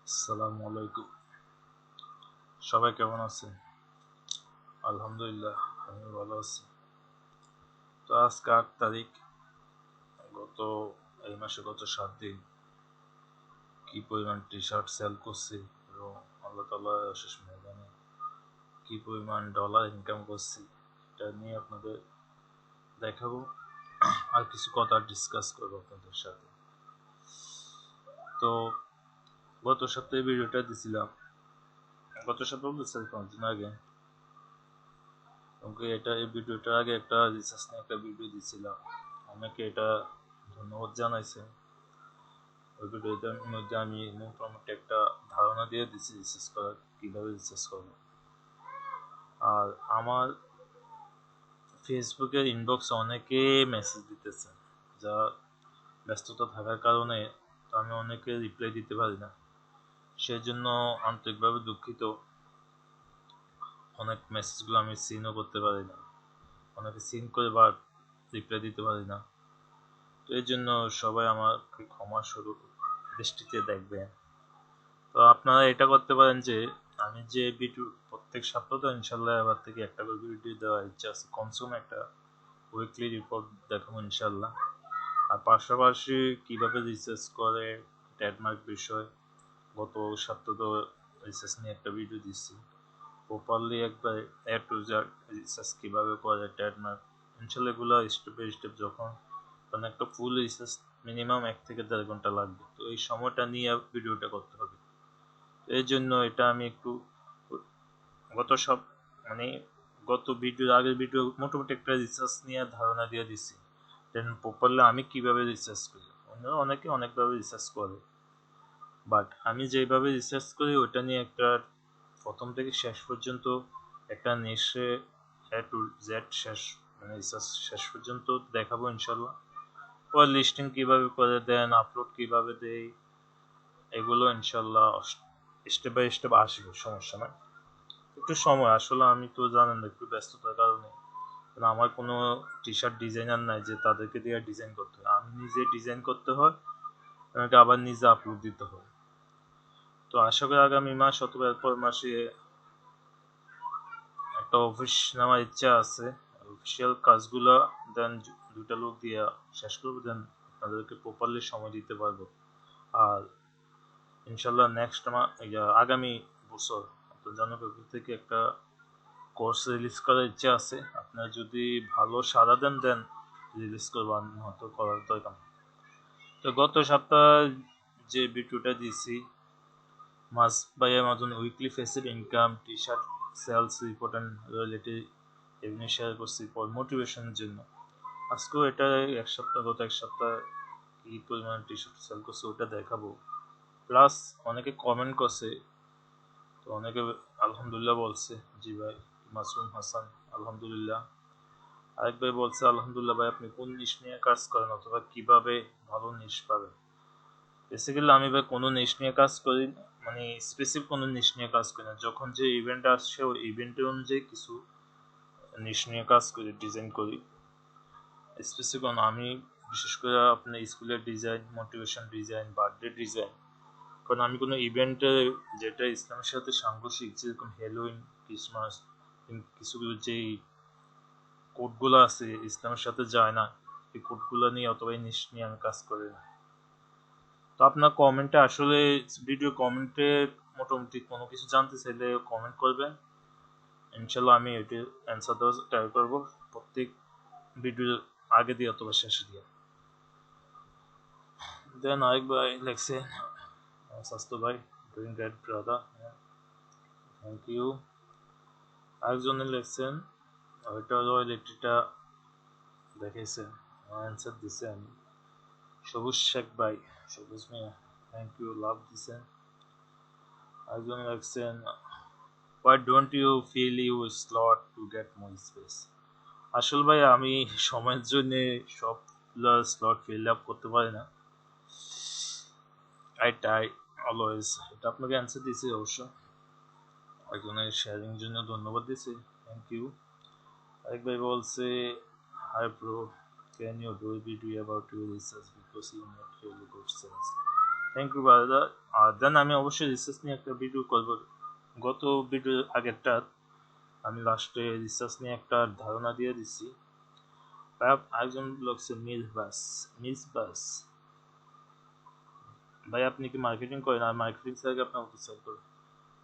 আসসালামু আলাইকুম। সবাই কেমন আছেন? আলহামদুলিল্লাহ, আমি ভালো আছি। তো আজকে 8 তারিখ। গত এই মাসে গত 7 দিন কি পরিমাণ টি-শার্ট সেল করছি এবং আল্লাহ তাআলার অশেষ মেহেরবানি কি পরিমাণ ডলার ইনকাম করছি এটা নিয়ে আপনাদের দেখাবো আর কিছু কথা ডিসকাস করবো আপনাদের সাথে। তো গত সপ্তাহে ভিডিওটা দিছিলাম, গত সপ্তাহে বলতে 5 দিন আগে। এই ভিডিওটার আগে একটা রিসার্চ নিয়ে একটা ভিডিও দিছিলাম, অনেকে এটা ধন্যবাদ জানাইছে। ওই ভিডিওটার মধ্যে আমি মোটামুটি একটা ধারণা দিয়ে দিচ্ছি রিসার্চ করার, কীভাবে রিসার্চ করবো। আর আমার ফেসবুকের ইনবক্সে অনেকে মেসেজ দিতেছে, যা ব্যস্ততা থাকার কারণে তো আমি অনেকে রিপ্লাই দিতে পারি না, সেজন্য আন্তরিকভাবে দুঃখিত। অনেক মেসেজগুলো আমি সিনও করতে পারি না, অনেকে সিন করে বা রিপ্লাই দিতে পারি না। তো এই জন্য সবাই আমাকে ক্ষমা স্বরূপ দৃষ্টিতে দেখবেন। তো আপনারা এটা করতে পারেন যে আমি যে ভিডিও প্রত্যেক সপ্তাহে ইনশাল্লাহ এবার থেকে একটা করে ভিডিও দেওয়ার ইচ্ছা আছে, কনসুম একটা উইকলি রিপোর্ট দেখাবো ইনশাল্লাহ। আর পাশাপাশি কিভাবে রিসার্চ করে ট্রেডমার্ক বিষয়, গত সপ্তাহে তো রিসার্চ নিয়ে একটা ভিডিও দিচ্ছি, প্রপারলি একবার এ টু জেড রিসার্চ কীভাবে করে ট্রেডমার্ক ইনশাল্লাহ এগুলো স্টেপ বাই স্টেপ যখন, কারণ একটা ফুল রিসার্চ মিনিমাম 1 থেকে 1.5 ঘন্টা লাগবে, তো এই সময়টা নিয়ে ভিডিওটা করতে হবে। এই জন্য এটা আমি একটু গত সব মানে গত ভিডিও আগের ভিডিও মোটামুটি একটা রিসার্চ নিয়ে ধারণা দিয়ে দিছি, দেন প্রপারলি আমি কিভাবে রিসার্চ করি। অন্যরা অনেকে অনেকভাবে রিসার্চ করে, বাট আমি যেভাবে রিসার্চ করি ওটা নিয়ে একটা প্রথম থেকে শেষ পর্যন্ত একটা নিশ্চয় এ টু জেড শেষ রিসার্চ শেষ পর্যন্ত দেখাবো ইনশাল্লাহ। পর লিস্টিং কিভাবে করে দেন, আপলোড কিভাবে দেই, এগুলো ইনশাল্লাহ স্টেপ বাই স্টেপ আসবে, সমস্যা নয়। একটু সময় আসলে আমি তো জানেন একটু ব্যস্ততার কারণে, কারণ আমার কোনো টি-শার্ট ডিজাইনার নাই যে তাদেরকে দিয়ে ডিজাইন করতে হয়, আমি নিজে ডিজাইন করতে হয়, আমাকে আবার নিজে আপলোড দিতে হয়। তো আশা করি আগামী মাস অথবা এরপর মাসে একটা অফিস নেওয়ার ইচ্ছা আছে, অফিসিয়াল কাজগুলো দেন 2টা লোক দিয়ে শেষ করবো, দেন আপনাদেরকে প্রপারলি সময় দিতে পারবো। আর ইনশাল্লাহ নেক্সট আগামী বছর আপনার জনপ্রিয় থেকে একটা কোর্স রিলিজ করার ইচ্ছা আছে। আপনার যদি ভালো সাড়া দেন দেন রিলিজ করবো, আমি হয়তো করার দরকার। তো গত সপ্তাহ যে ভিডিওটা দিয়েছি মাস by Amazon weekly passive income t-shirt sales report and royalty এগুলো শেয়ার করছি ফর মোটিভেশনের জন্য। আজকেও এটা গত এক সপ্তাহ কি পরিমাণ টি-শার্ট সেল করছে ওটা দেখাবো। প্লাস অনেকে কমেন্ট করছে, তো অনেকে আলহামদুলিল্লাহ বলছে, জি ভাই মাসুম হাসান আলহামদুলিল্লাহ। আরেক ভাই বলছে আলহামদুলিল্লাহ ভাই আপনি কোন নিশ নিয়ে কাজ করেন অথবা কিভাবে ভালো নিশ পাবেন। বেসিক্যালি আমি ভাই কোনো নিশ নিয়ে কাজ করি, স্পেসিফিক কোনো নিশ নিয়ে কাজ করি না, যখন যে ইভেন্ট আসছে ওই ইভেন্টের অনুযায়ী কিছু নিশ নিয়ে কাজ করি, ডিজাইন করি। স্পেসিফিক আমি বিশেষ করে আপনার স্কুলের design, motivation design, birthday design, কারণ আমি কোনো ইভেন্টে যেটা ইসলামের সাথে সাংঘর্ষিক, যেরকম হ্যালোউইন, ক্রিসমাস, কিছু যেই কোডগুলো আছে ইসলামের সাথে যায় না, এই কোডগুলো নিয়ে অথবা এই নিশ নিয়ে আমি কাজ করি না। তো আপনার কমেন্টে আসলে ভিডিও কমেন্টে মোটামুটি কোনো কিছু জানতে চাইলে কমেন্ট করবেন, ইনশাল্লাহ আমি এটি অ্যান্সার দেওয়ার ট্রাই করবো প্রত্যেক ভিডিও আগে দিয়ে অথবা শেষে দিয়ে। দেন আরেক ভাই লেখছে স্বাস্থ্য ভাই doing great brother, thank you. আরেকজনে লেখছেন ওইটা রয়্যালটিটা দেখেছেন, অ্যান্সার দিছেন সবুজ শেখ ভাই, সবুজ মিয়া, থ্যাংক ইউ, লাভ দিছেন। আরেকজন লেখছেন why don't you fill your slot to get more space। আসল ভাই আমি সময়ের জন্য সবগুলো স্লট ফিল আপ করতে পারি না, আই ট্রাই অলওয়েজ। এটা আপনাকে অ্যান্সার দিয়েছি অবশ্য, একজনের শেয়ারিং জন্য ধন্যবাদ দিয়েছি, থ্যাংক ইউ। আরেক ভাই বলছে hi bro, can you do a video about your research because you make really good sense। Thank you brother. আর দেন আমি অবশ্যই রিসার্চ নিয়ে একটা ভিডিও করব। গত ভিডিও আগেরটা আমি লাস্টে রিসার্চ নিয়ে একটা ধারণা দিয়ে দিচ্ছি। একজন বলছে মিস বাস ভাই আপনি কি মার্কেটিং করেন? আর মার্কেটিং স্যারকে আপনার মতো সেল করেন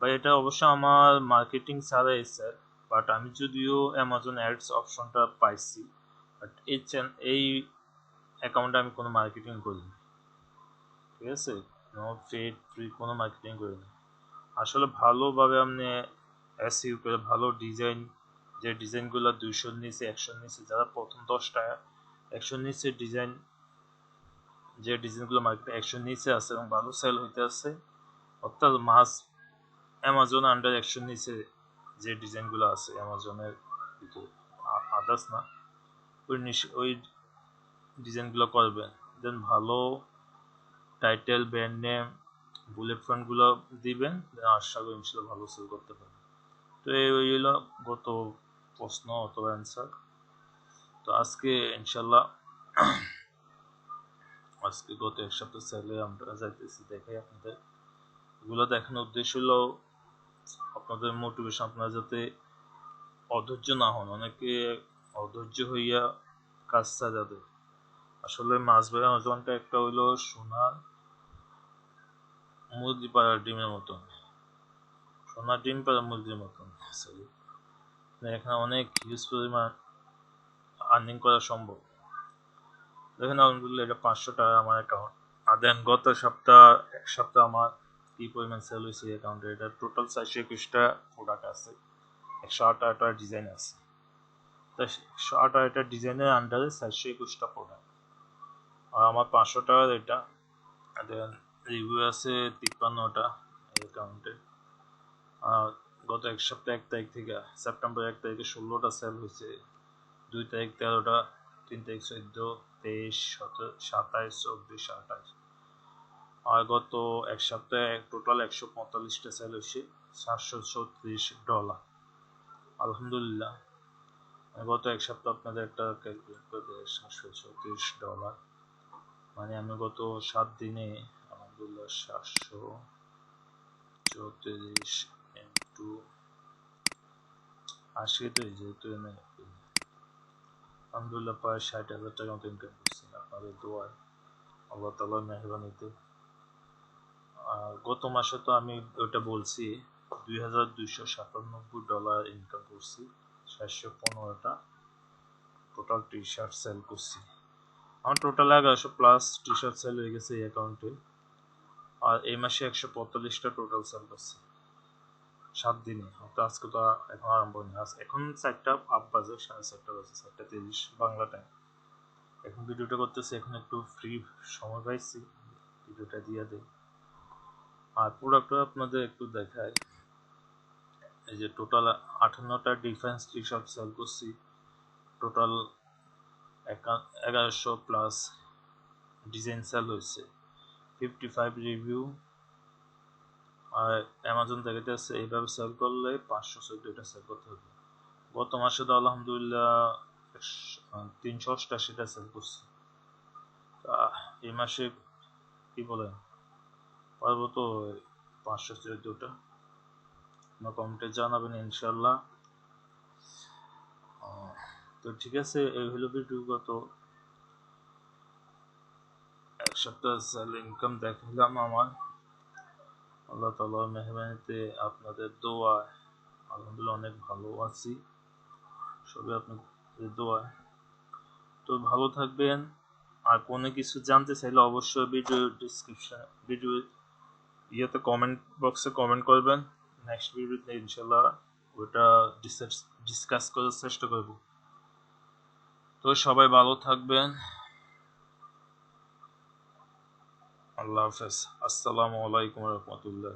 ভাই? এটা অবশ্য আমার মার্কেটিং ছাড়াই স্যার, বাট আমি যদিও অ্যামাজন অ্যাডস অপশনটা পাইছি, বাট এই অ্যাকাউন্টে আমি কোনো মার্কেটিং করিনি, ঠিক আছে? নো পেড ফ্রি কোনো মার্কেটিং করিনি। আসলে ভালোভাবে আপনি এসইও করে ভালো ডিজাইন, যে ডিজাইনগুলো 200 নিচে 100 নিচে, যারা প্রথম 10টা 100 নিচে ডিজাইন, যে ডিজাইনগুলো মার্কেটে 100 নিচে আছে এবং ভালো সেল হইতে আছে, অর্থাৎ মাস অ্যামাজন আন্ডার 100 নিচে যে ডিজাইনগুলো আছে অ্যামাজনের ভিতরে, আদার্স না, ওই ডিজাইনগুলো করবেন। দেন ভালো টাইটেল, ব্র্যান্ড নেম, বুলেট পয়েন্টগুলো দিবেন, দেন আশা করি ইনশাল্লাহ ভালো সেল করতে পারবেন। তো এই হলো গত প্রশ্ন অথবা অ্যান্সার। তো আজকে ইনশাল্লাহ গত এক সপ্তাহ সেলে আমরা যাইতেছি, দেখাই আপনাদের। এগুলো দেখানোর উদ্দেশ্য হলো আপনাদের মোটিভেশন, আপনারা যাতে অধৈর্য না হন। অনেকে অধৈর্য হইয়া কাজ ছাড়াতে। আসলে মাছ ভাই অজনটা একটা হইলো সোনার মুরগি পাড়ার ডিমের মতন, সোনার ডিম পাড়ার মুরগির মতন। সরি, এখানে অনেক হিউজ পরিমাণ আর্নিং করা সম্ভব। দেখেন আলহামদুলিল্লাহ এটা 500 টাকা আমার অ্যাকাউন্ট। আর দেন গত এক সপ্তাহ আমার কি পরিমাণ সেল হয়েছে এই অ্যাকাউন্টে। এটা টোটাল 421টা প্রোডাক্ট আছে, 108টা ডিজাইন আছে। তো 108টা ডিজাইনের আন্ডারে 421টা প্রোডাক্ট, আর আমার 500 টাকার এটা। দেন রিভিউ আছে 53টা এই অ্যাকাউন্টে। আর গত এক সপ্তাহ 1 তারিখ থেকে, সেপ্টেম্বর 1 তারিখে 16টা সেল হয়েছে, 2 তারিখ 13টা, 3 তারিখ 14, 23, 17, 27, 24, 28। আর গত এক সপ্তাহে টোটাল 145টা সেল হয়েছে, $736। আলহামদুলিল্লাহ। গত এক সপ্তাহ আপনাদের একটা ক্যালকুলেট করে দেয়, $736, মানে আমি গত 7 দিনে আলহামদুলিল্লাহ 734 ইন্টু 80, তো যেহেতু আমি আলহামদুলিল্লাহ প্রায় 60,000 টাকা মতো ইনকাম করছি আপনাদের দোয়ায়, আল্লাহ তাআলার মেহেরবানিতে। আর গত মাসে তো আমি ওটা বলছি $2,297 ইনকাম করছি, 715টা টোটাল টি শার্ট সেল করছি। আমার টোটাল 1100+ টি শার্ট সেল হয়ে গেছে এই অ্যাকাউন্টে। আর এই মাসে 145টা টোটাল সেল করছি 7 দিনে। তো আজকে তো এখন আরম্ভ হয়নি, এখন 4টা আপ বাজে, 4:30 বাজে, 4:30 বাংলা টাইম। এখন ভিডিওটা করতেছি, এখন একটু ফ্রি সময় পাইছি, ভিডিওটা দিয়ে দেই। আর প্রোডাক্টটা আপনাদের একটু দেখাই। এই যে টোটাল 58টা ডিফেন্স টি শার্ট সেল করছি, টোটাল 1100+ ডিজাইন সেল হয়েছে, 55 রিভিউ। আর অ্যামাজন দেখাতে আছে এইভাবে সেল করলে 514টা সেল করতে হবে। গত মাসে তো আলহামদুলিল্লাহ 388টা সেল করছি। এই মাসে কি বলেন পারবো তো 514টা? আপনার কমেন্টে জানাবেন ইনশাল্লাহ। তো ঠিক আছে, এই হলো ভিডিও। গত এক সপ্তাহ সেল ইনকাম দেখালাম আমার, আল্লাহ তাআলার মেহেরবানিতে, আপনাদের দোয়ায় আলহামদুলিল্লাহ অনেক ভালো আছি, সবই আপনাদের দোয়ায়। তো ভালো থাকবেন। আর কোনো কিছু জানতে চাইলে অবশ্যই ভিডিও ইয়েতে কমেন্ট বক্সে কমেন্ট করবেন। নেক্সট ভিডিওতে ইনশাল্লাহ ওটা ডিসকাস করার চেষ্টা করব। তো সবাই ভালো থাকবেন, আল্লাহ হাফেজ, আসসালামু আলাইকুম রহমতুল্লাহ।